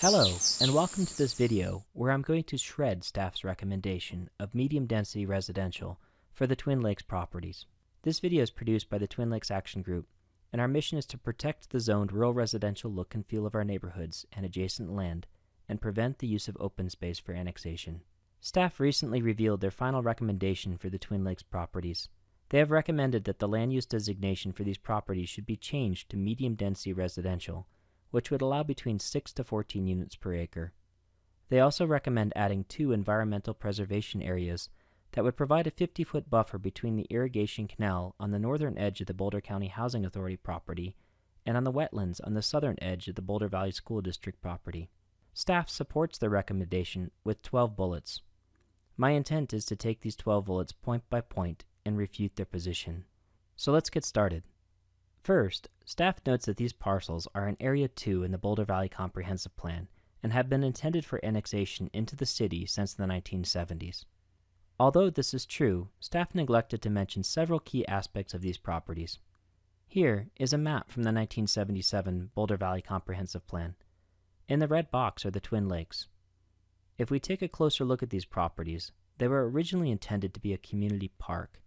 Hello, and welcome to this video where I'm going to shred staff's recommendation of medium-density residential for the Twin Lakes properties. This video is produced by the Twin Lakes Action Group, and our mission is to protect the zoned rural residential look and feel of our neighborhoods and adjacent land, and prevent the use of open space for annexation. Staff recently revealed their final recommendation for the Twin Lakes properties. They have recommended that the land use designation for these properties should be changed to medium-density residential, which would allow between 6 to 14 units per acre. They also recommend adding 2 environmental preservation areas that would provide a 50-foot buffer between the irrigation canal on the northern edge of the Boulder County Housing Authority property and on the wetlands on the southern edge of the Boulder Valley School District property. Staff supports their recommendation with 12 bullets. My intent is to take these 12 bullets point by point and refute their position. So let's get started. First, staff notes that these parcels are in Area 2 in the Boulder Valley Comprehensive Plan and have been intended for annexation into the city since the 1970s. Although this is true, staff neglected to mention several key aspects of these properties. Here is a map from the 1977 Boulder Valley Comprehensive Plan. In the red box are the Twin Lakes. If we take a closer look at these properties, they were originally intended to be a community park.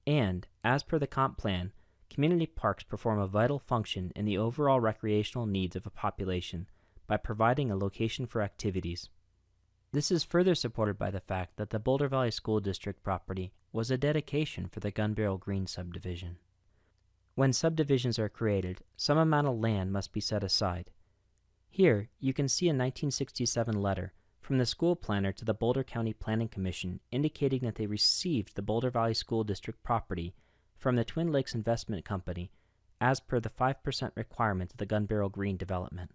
And, as per the comp plan, community parks perform a vital function in the overall recreational needs of a population by providing a location for activities. This is further supported by the fact that the Boulder Valley School District property was a dedication for the Gun Barrel Green subdivision. When subdivisions are created, some amount of land must be set aside. Here, you can see a 1967 letter from the school planner to the Boulder County Planning Commission indicating that they received the Boulder Valley School District property from the Twin Lakes Investment Company as per the 5% requirement of the Gun Barrel Green development.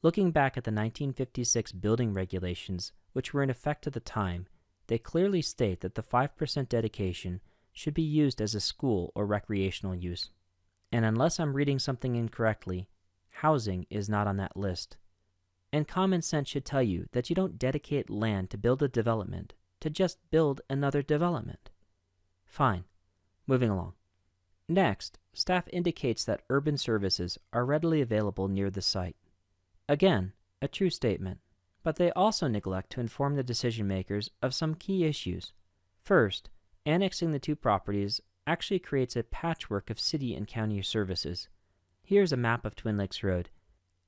Looking back at the 1956 building regulations, which were in effect at the time, they clearly state that the 5% dedication should be used as a school or recreational use. And unless I'm reading something incorrectly, housing is not on that list. And common sense should tell you that you don't dedicate land to build a development to just build another development. Fine. Moving along. Next, staff indicates that urban services are readily available near the site. Again, a true statement, but they also neglect to inform the decision makers of some key issues. First, annexing the 2 properties actually creates a patchwork of city and county services. Here's a map of Twin Lakes Road.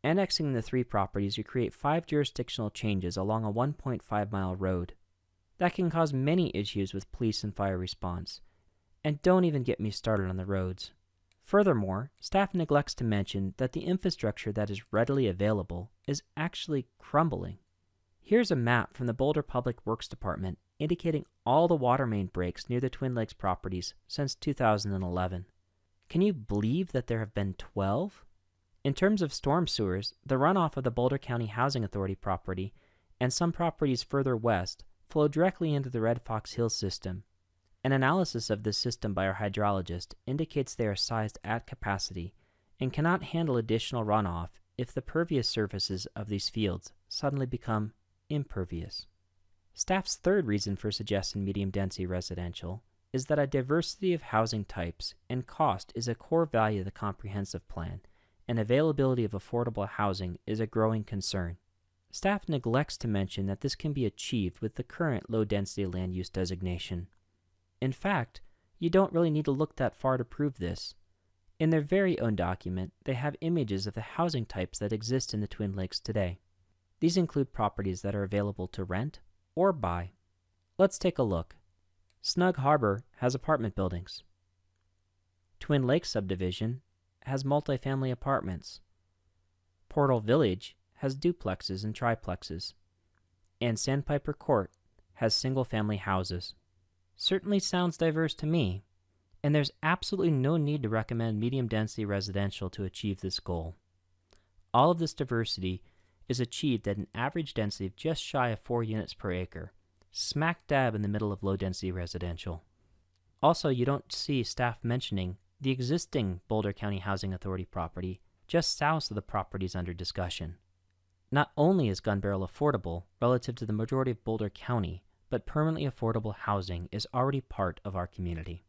Annexing the 3 properties, you create 5 jurisdictional changes along a 1.5-mile road. That can cause many issues with police and fire response. And don't even get me started on the roads. Furthermore, staff neglects to mention that the infrastructure that is readily available is actually crumbling. Here's a map from the Boulder Public Works Department indicating all the water main breaks near the Twin Lakes properties since 2011. Can you believe that there have been 12? In terms of storm sewers, the runoff of the Boulder County Housing Authority property and some properties further west flow directly into the Red Fox Hills system. An analysis of this system by our hydrologist indicates they are sized at capacity and cannot handle additional runoff if the pervious surfaces of these fields suddenly become impervious. Staff's third reason for suggesting medium-density residential is that a diversity of housing types and cost is a core value of the comprehensive plan, and availability of affordable housing is a growing concern. Staff neglects to mention that this can be achieved with the current low-density land use designation. In fact, you don't really need to look that far to prove this. In their very own document, they have images of the housing types that exist in the Twin Lakes today. These include properties that are available to rent or buy. Let's take a look. Snug Harbor has apartment buildings. Twin Lakes subdivision has multifamily apartments. Portal Village has duplexes and triplexes. And Sandpiper Court has single-family houses. Certainly sounds diverse to me, and there's absolutely no need to recommend medium-density residential to achieve this goal. All of this diversity is achieved at an average density of just shy of 4 units per acre, smack dab in the middle of low-density residential. Also, you don't see staff mentioning the existing Boulder County Housing Authority property just south of the properties under discussion. Not only is Gun Barrel affordable relative to the majority of Boulder County, but permanently affordable housing is already part of our community.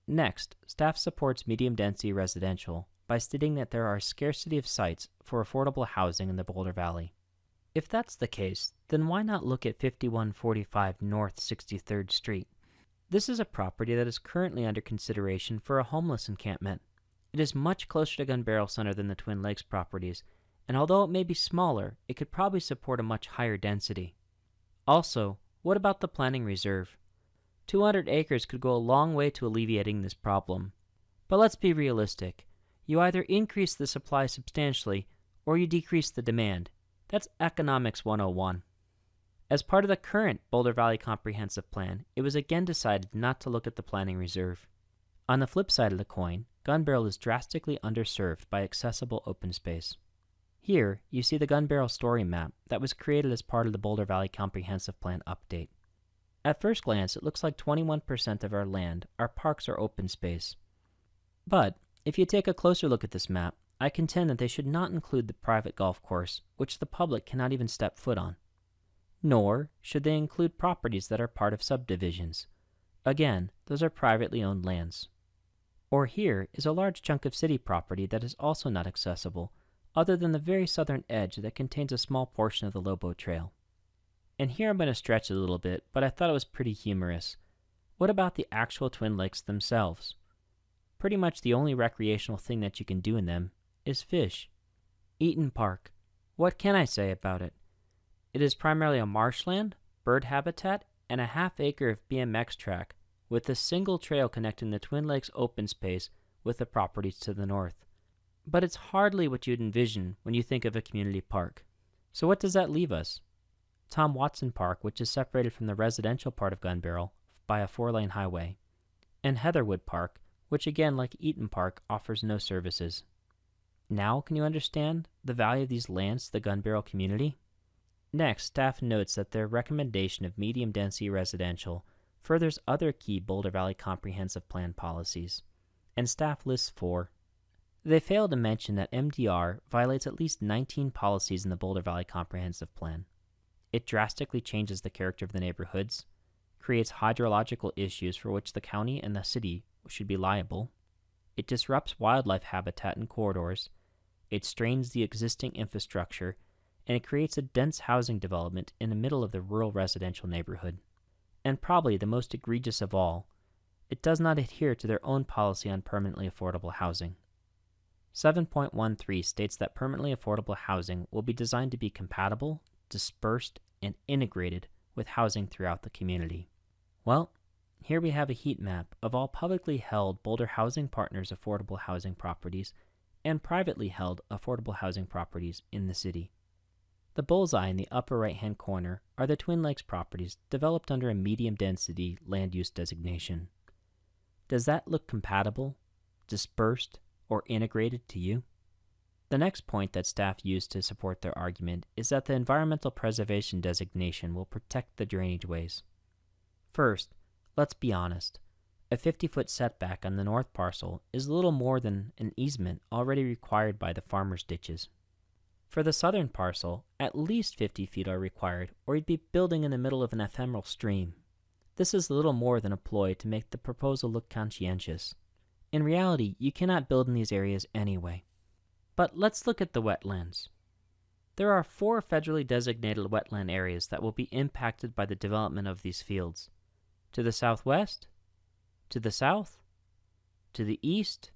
Next, staff supports medium-density residential by by stating that there are a scarcity of sites for affordable housing in the Boulder Valley. If that's the case, then why not look at 5145 North 63rd Street? This is a property that is currently under consideration for a homeless encampment. It is much closer to Gun Barrel Center than the Twin Lakes properties, and although it may be smaller, it could probably support a much higher density. Also, what about the planning reserve? 200 acres could go a long way to alleviating this problem. But let's be realistic. You either increase the supply substantially, or you decrease the demand. That's Economics 101. As part of the current Boulder Valley Comprehensive Plan, it was again decided not to look at the planning reserve. On the flip side of the coin, Gun Barrel is drastically underserved by accessible open space. Here, you see the Gun Barrel story map that was created as part of the Boulder Valley Comprehensive Plan update. At first glance, it looks like 21% of our land, our parks, are open space. But, if you take a closer look at this map, I contend that they should not include the private golf course, which the public cannot even step foot on. Nor should they include properties that are part of subdivisions. Again, those are privately owned lands. Or here is a large chunk of city property that is also not accessible, other than the very southern edge that contains a small portion of the Lobo Trail. And here I'm going to stretch it a little bit, but I thought it was pretty humorous. What about the actual Twin Lakes themselves? Pretty much the only recreational thing that you can do in them is fish. Eaton Park. What can I say about it? It is primarily a marshland, bird habitat, and a half-acre of BMX track, with a single trail connecting the Twin Lakes open space with the properties to the north. But it's hardly what you'd envision when you think of a community park. So what does that leave us? Tom Watson Park, which is separated from the residential part of Gun Barrel by a 4-lane highway, and Heatherwood Park, which again, like Eaton Park, offers no services. Now can you understand the value of these lands to the Gun Barrel community? Next, staff notes that their recommendation of medium-density residential furthers other key Boulder Valley Comprehensive Plan policies, and staff lists 4. They fail to mention that MDR violates at least 19 policies in the Boulder Valley Comprehensive Plan. It drastically changes the character of the neighborhoods, creates hydrological issues for which the county and the city should be liable. It disrupts wildlife habitat and corridors. It strains the existing infrastructure, and it creates a dense housing development in the middle of the rural residential neighborhood. And probably the most egregious of all, it does not adhere to their own policy on permanently affordable housing. 7.13 states that permanently affordable housing will be designed to be compatible, dispersed, and integrated with housing throughout the community. Well, here we have a heat map of all publicly held Boulder Housing Partners affordable housing properties and privately held affordable housing properties in the city. The bullseye in the upper right-hand corner are the Twin Lakes properties developed under a medium-density land use designation. Does that look compatible, dispersed, or integrated to you? The next point that staff used to support their argument is that the environmental preservation designation will protect the drainage ways. First, let's be honest. A 50-foot setback on the north parcel is little more than an easement already required by the farmer's ditches. For the southern parcel, at least 50 feet are required, or you'd be building in the middle of an ephemeral stream. This is little more than a ploy to make the proposal look conscientious. In reality, you cannot build in these areas anyway. But let's look at the wetlands. There are 4 federally designated wetland areas that will be impacted by the development of these fields. To the southwest, to the south, to the east,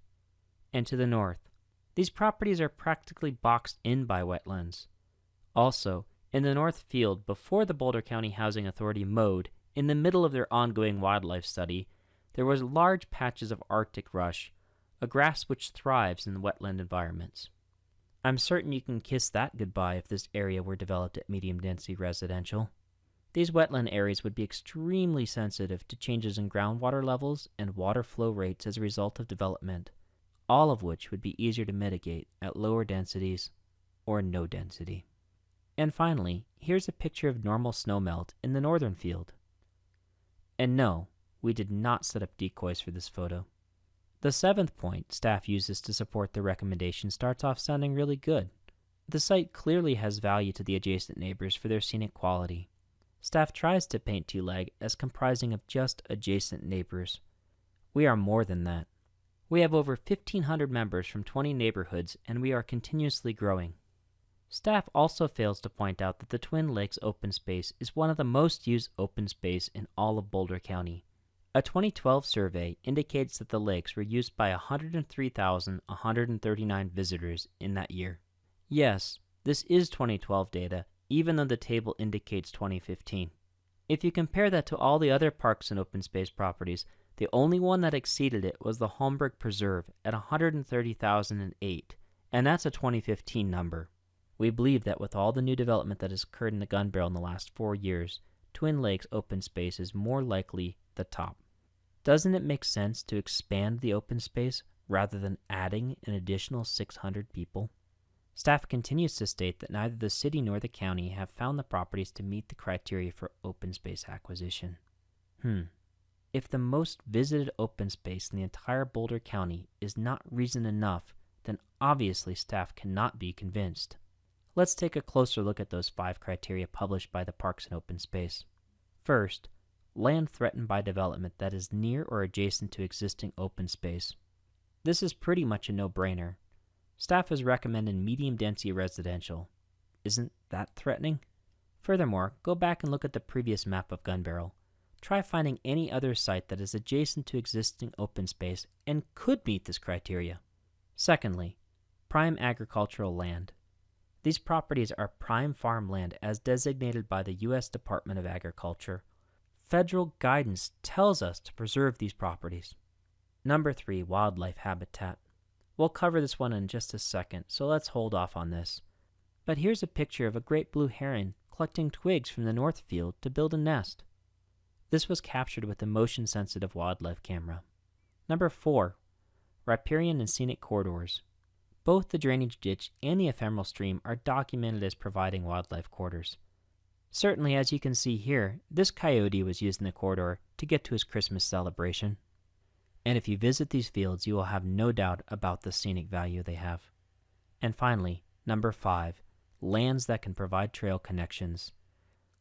and to the north. These properties are practically boxed in by wetlands. Also, in the north field, before the Boulder County Housing Authority mowed, in the middle of their ongoing wildlife study, there was large patches of Arctic rush, a grass which thrives in wetland environments. I'm certain you can kiss that goodbye if this area were developed at medium-density residential. These wetland areas would be extremely sensitive to changes in groundwater levels and water flow rates as a result of development, all of which would be easier to mitigate at lower densities or no density. And finally, here's a picture of normal snowmelt in the northern field. And no, we did not set up decoys for this photo. The 7th point staff uses to support the recommendation starts off sounding really good. The site clearly has value to the adjacent neighbors for their scenic quality. Staff tries to paint TLAG as comprising of just adjacent neighbors. We are more than that. We have over 1,500 members from 20 neighborhoods, and we are continuously growing. Staff also fails to point out that the Twin Lakes open space is one of the most used open space in all of Boulder County. A 2012 survey indicates that the lakes were used by 103,139 visitors in that year. Yes, this is 2012 data, even though the table indicates 2015. If you compare that to all the other parks and open space properties, the only one that exceeded it was the Holmberg Preserve at 130,008, and that's a 2015 number. We believe that with all the new development that has occurred in the Gun Barrel in the last 4 years, Twin Lakes open space is more likely the top. Doesn't it make sense to expand the open space rather than adding an additional 600 people? Staff continues to state that neither the city nor the county have found the properties to meet the criteria for open space acquisition. If the most visited open space in the entire Boulder County is not reason enough, then obviously staff cannot be convinced. Let's take a closer look at those 5 criteria published by the Parks and Open Space. First, land threatened by development that is near or adjacent to existing open space. This is pretty much a no-brainer. Staff has recommended medium-density residential. Isn't that threatening? Furthermore, go back and look at the previous map of Gun Barrel. Try finding any other site that is adjacent to existing open space and could meet this criteria. Secondly, prime agricultural land. These properties are prime farmland as designated by the U.S. Department of Agriculture. Federal guidance tells us to preserve these properties. Number 3, wildlife habitat. We'll cover this one in just a second, so let's hold off on this. But here's a picture of a great blue heron collecting twigs from the north field to build a nest. This was captured with a motion-sensitive wildlife camera. Number 4, riparian and scenic corridors. Both the drainage ditch and the ephemeral stream are documented as providing wildlife corridors. Certainly, as you can see here, this coyote was using the corridor to get to his Christmas celebration. And if you visit these fields, you will have no doubt about the scenic value they have. And finally, number 5, lands that can provide trail connections.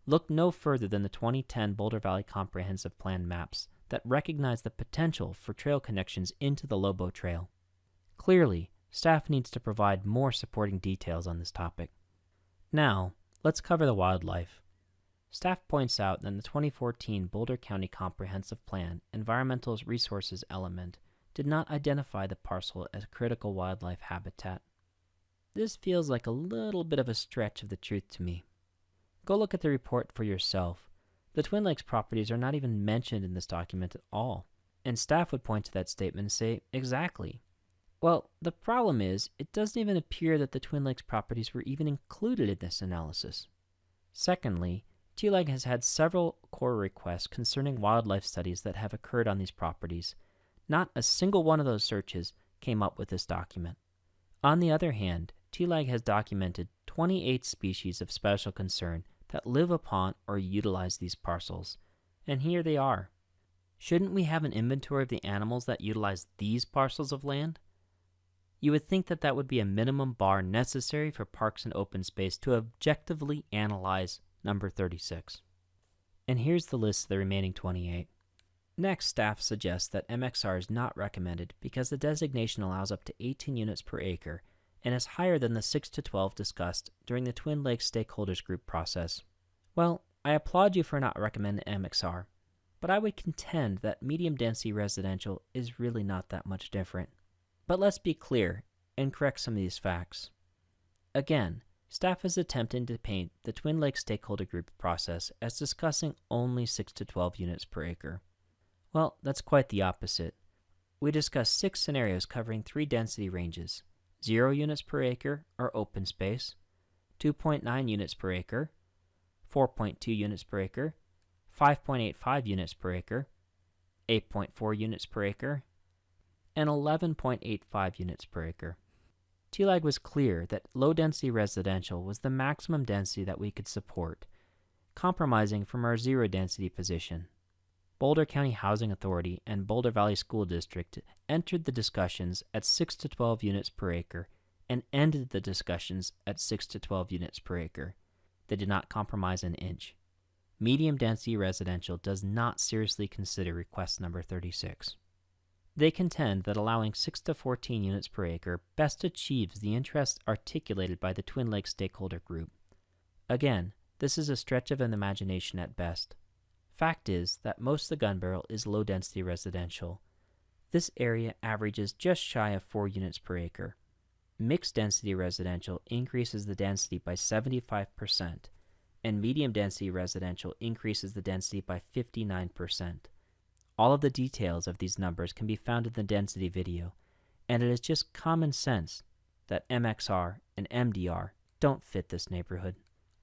Look no further than the 2010 Boulder Valley Comprehensive Plan maps that recognize the potential for trail connections into the Lobo Trail. Clearly, staff needs to provide more supporting details on this topic. Now, let's cover the wildlife. Staff points out that in the 2014 Boulder County Comprehensive Plan Environmental Resources element did not identify the parcel as critical wildlife habitat. This feels like a little bit of a stretch of the truth to me. Go look at the report for yourself. The Twin Lakes properties are not even mentioned in this document at all, and staff would point to that statement and say, exactly. Well, the problem is, it doesn't even appear that the Twin Lakes properties were even included in this analysis. Secondly, TLAG has had several core requests concerning wildlife studies that have occurred on these properties. Not a single one of those searches came up with this document. On the other hand, TLAG has documented 28 species of special concern that live upon or utilize these parcels, and here they are. Shouldn't we have an inventory of the animals that utilize these parcels of land? You would think that that would be a minimum bar necessary for parks and open space to objectively analyze number 36. And here's the list of the remaining 28. Next, staff suggests that MXR is not recommended because the designation allows up to 18 units per acre and is higher than the 6 to 12 discussed during the Twin Lakes Stakeholders Group process. Well, I applaud you for not recommending MXR, but I would contend that medium-density residential is really not that much different. But let's be clear and correct some of these facts. Again, staff is attempting to paint the Twin Lakes Stakeholder Group process as discussing only 6 to 12 units per acre. Well, that's quite the opposite. We discussed 6 scenarios covering 3 density ranges: 0 units per acre or open space, 2.9 units per acre, 4.2 units per acre, 5.85 units per acre, 8.4 units per acre, and 11.85 units per acre. TLAG was clear that low-density residential was the maximum density that we could support, compromising from our zero-density position. Boulder County Housing Authority and Boulder Valley School District entered the discussions at 6 to 12 units per acre and ended the discussions at 6 to 12 units per acre. They did not compromise an inch. Medium-density residential does not seriously consider request number 36. They contend that allowing 6 to 14 units per acre best achieves the interests articulated by the Twin Lakes stakeholder group. Again, this is a stretch of an imagination at best. Fact is that most of the gun barrel is low-density residential. This area averages just shy of 4 units per acre. Mixed-density residential increases the density by 75%, and medium-density residential increases the density by 59%. All of the details of these numbers can be found in the density video, and it is just common sense that MXR and MDR don't fit this neighborhood.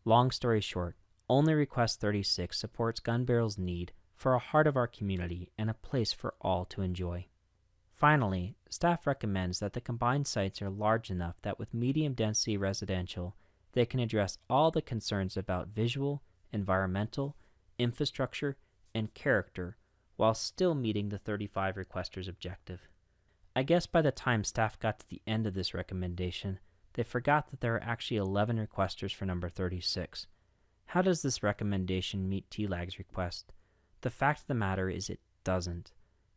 Long story short, only Request 36 supports gun barrel's need for a heart of our community and a place for all to enjoy. Finally, staff recommends that the combined sites are large enough that with medium-density residential, they can address all the concerns about visual, environmental, infrastructure, and character while still meeting the 35 requesters' objective. I guess by the time staff got to the end of this recommendation, they forgot that there are actually 11 requesters for number 36. How does this recommendation meet TLAG's request? The fact of the matter is it doesn't.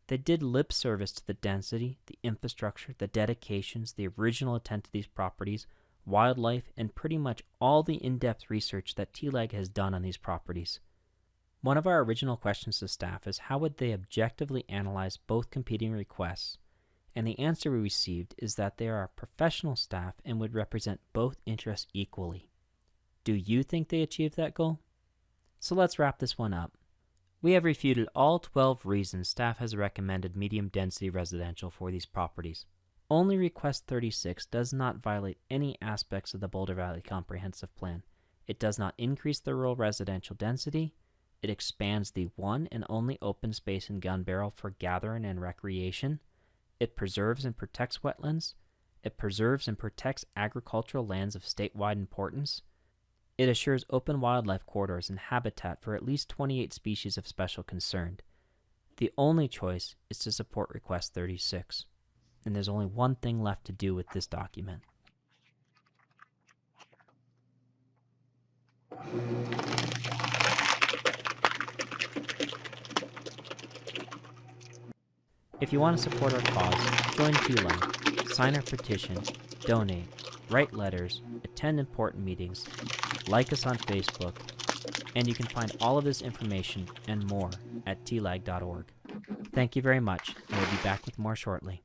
They did lip service to the density, the infrastructure, the dedications, the original intent of these properties, wildlife, and pretty much all the in-depth research that TLAG has done on these properties. One of our original questions to staff is how would they objectively analyze both competing requests, and the answer we received is that they are professional staff and would represent both interests equally. Do you think they achieved that goal? So let's wrap this one up. We have refuted all 12 reasons staff has recommended medium-density residential for these properties. Only Request 36 does not violate any aspects of the Boulder Valley Comprehensive Plan. It does not increase the rural residential density. It expands the one and only open space in gun barrel for gathering and recreation. It preserves and protects wetlands. It preserves and protects agricultural lands of statewide importance. It assures open wildlife corridors and habitat for at least 28 species of special concern. The only choice is to support Request 36. And there's only one thing left to do with this document. If you want to support our cause, join TLAG, sign our petition, donate, write letters, attend important meetings, like us on Facebook, and you can find all of this information and more at tlag.org. Thank you very much, and we'll be back with more shortly.